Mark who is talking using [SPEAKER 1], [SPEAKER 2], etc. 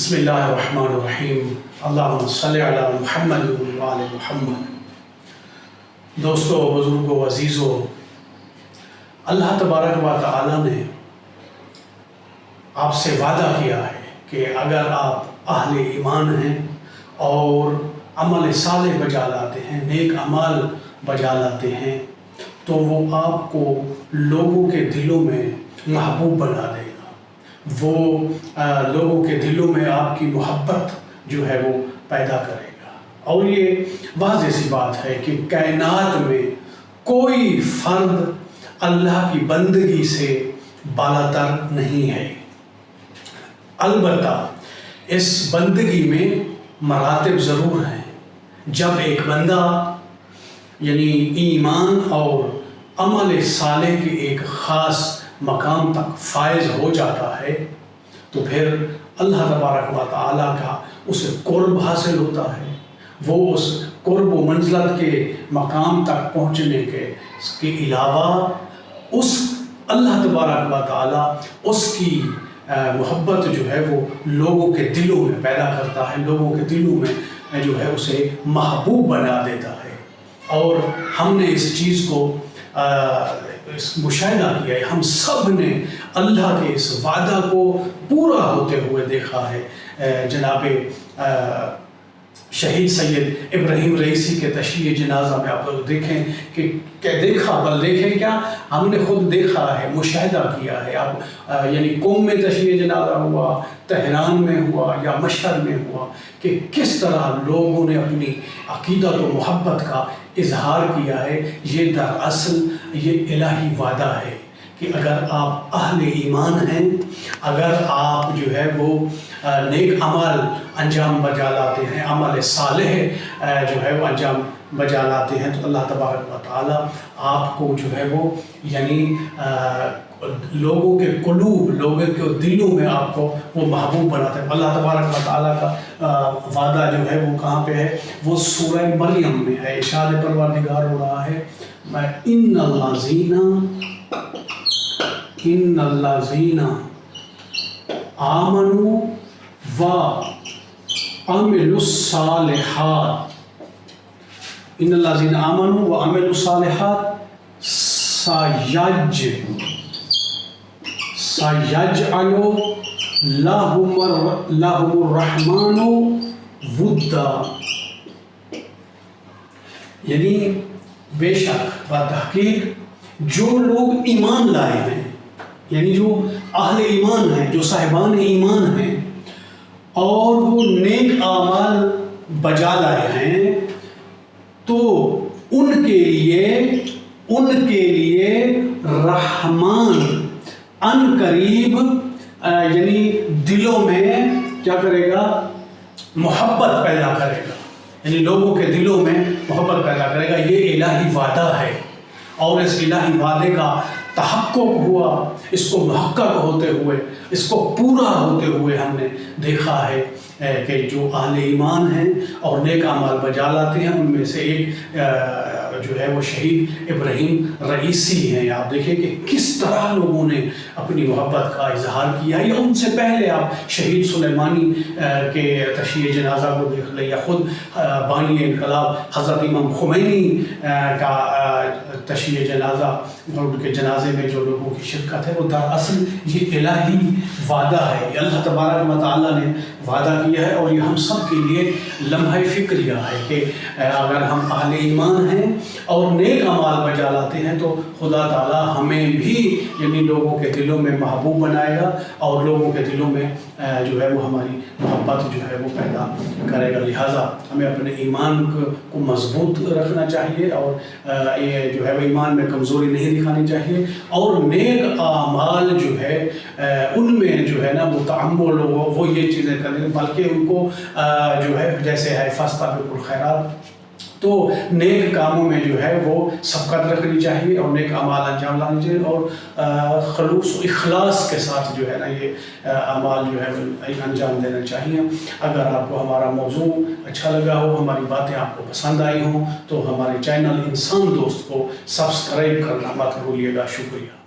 [SPEAKER 1] بسم اللہ الرحمن الرحیم اللہم صلی علی محمد وعلی محمد۔ دوستو، بزرگو، عزیزو، اللہ تبارک و تعالی نے آپ سے وعدہ کیا ہے کہ اگر آپ اہل ایمان ہیں اور عمل صالح بجا لاتے ہیں، نیک اعمال بجا لاتے ہیں، تو وہ آپ کو لوگوں کے دلوں میں محبوب بنا دے گا۔ وہ لوگوں کے دلوں میں آپ کی محبت جو ہے وہ پیدا کرے گا۔ اور یہ واضح سی بات ہے کہ کائنات میں کوئی فرد اللہ کی بندگی سے بالاتر نہیں ہے۔ البتہ اس بندگی میں مراتب ضرور ہیں۔ جب ایک بندہ یعنی ایمان اور عمل صالح کے ایک خاص مقام تک فائز ہو جاتا ہے تو پھر اللہ تبارک و تعالیٰ کا اسے قرب حاصل ہوتا ہے۔ وہ اس قرب و منزلت کے مقام تک پہنچنے کے علاوہ اس اللہ تبارک و تعالیٰ اس کی محبت جو ہے وہ لوگوں کے دلوں میں پیدا کرتا ہے، لوگوں کے دلوں میں جو ہے اسے محبوب بنا دیتا ہے۔ اور ہم نے اس چیز کو مشاہدہ کیا ہے، ہم سب نے اللہ کے اس وعدہ کو پورا ہوتے ہوئے دیکھا ہے۔ جناب شہید سید ابراہیم رئیسی کے تشییع جنازہ میں آپ لوگ دیکھیں کہ دیکھیں کیا ہم نے خود دیکھا ہے، مشاہدہ کیا ہے۔ اب یعنی قوم میں تشییع جنازہ ہوا، تہران میں ہوا یا مشہد میں ہوا کہ کس طرح لوگوں نے اپنی عقیدت و محبت کا اظہار کیا ہے۔ یہ دراصل یہ الہی وعدہ ہے کہ اگر آپ اہل ایمان ہیں، اگر آپ جو ہے وہ نیک عمل انجام بجا لاتے ہیں، عمل صالح جو ہے وہ انجام بجا لاتے ہیں، تو اللہ تبارک و تعالیٰ آپ کو جو ہے وہ یعنی لوگوں کے قلوب، لوگوں کے دلوں میں آپ کو وہ محبوب بناتے ہیں۔ اللہ تبارک و تعالیٰ کا وعدہ جو ہے وہ کہاں پہ ہے؟ وہ سورہ مریم میں ہے۔ ارشاد پروردگار ہو رہا ہے ان الذین آمنوا وعملوا الصالحات سَيَجْعَلُ لَهُمُ الرَّحْمَنُ وُدًّا، یعنی بے شک و تحقیق جو لوگ ایمان لائے ہیں، یعنی جو اہل ایمان ہیں، جو صاحبان ایمان ہیں اور وہ نیک اعمال بجا لائے ہیں، تو ان کے لیے رحمان ان قریب یعنی دلوں میں کیا کرے گا؟ محبت پیدا کرے گا، یعنی لوگوں کے دلوں میں محبت پیدا کرے گا۔ یہ الہی وعدہ ہے اور اس الہی وعدے کا تحقق ہوا، اس کو محقق ہوتے ہوئے، اس کو پورا ہوتے ہوئے ہم نے دیکھا ہے کہ جو اہل ایمان ہیں اور نیک اعمال بجا لاتے ہیں، ان میں سے ایک جو ہے وہ شہید ابراہیم رئیسی ہیں۔ آپ دیکھیں کہ کس طرح لوگوں نے اپنی محبت کا اظہار کیا ہے، یا ان سے پہلے آپ شہید سلیمانی کے تشییع جنازہ کو دیکھ لیں، یا خود بانی انقلاب حضرت امام خمینی کا تشییع جنازہ اور ان کے جنازے میں جو لوگوں کی شرکت ہے، وہ دراصل یہ الہی وعدہ ہے۔ اللہ تبارک و تعالیٰ نے وعدہ کیا ہے اور یہ ہم سب کے لیے لمحہ فکریہ ہے کہ اگر ہم اہل ایمان ہیں اور نیک اعمال بجا لاتے ہیں تو خدا تعالیٰ ہمیں بھی یعنی لوگوں کے دلوں میں محبوب بنائے گا اور لوگوں کے دلوں میں جو ہے وہ ہماری محبت جو ہے وہ پیدا کرے گا۔ لہٰذا ہمیں اپنے ایمان کو مضبوط رکھنا چاہیے اور یہ جو ہے وہ ایمان میں کمزوری نہیں دکھانی چاہیے، اور نیک اعمال جو ہے ان میں جو ہے نا وہ تعمل وہ یہ چیزیں کریں، بلکہ ان کو جو ہے جیسے ہے فاستبقوا الخیرات، تو نیک کاموں میں جو ہے وہ سبقت رکھنی چاہیے اور نیک اعمال انجام لانے چاہیے، اور خلوص و اخلاص کے ساتھ جو ہے نا یہ اعمال جو ہے انجام دینا چاہیے۔ اگر آپ کو ہمارا موضوع اچھا لگا ہو، ہماری باتیں آپ کو پسند آئی ہوں، تو ہمارے چینل انسان دوست کو سبسکرائب کرنا مت بھولیے گا۔ شکریہ۔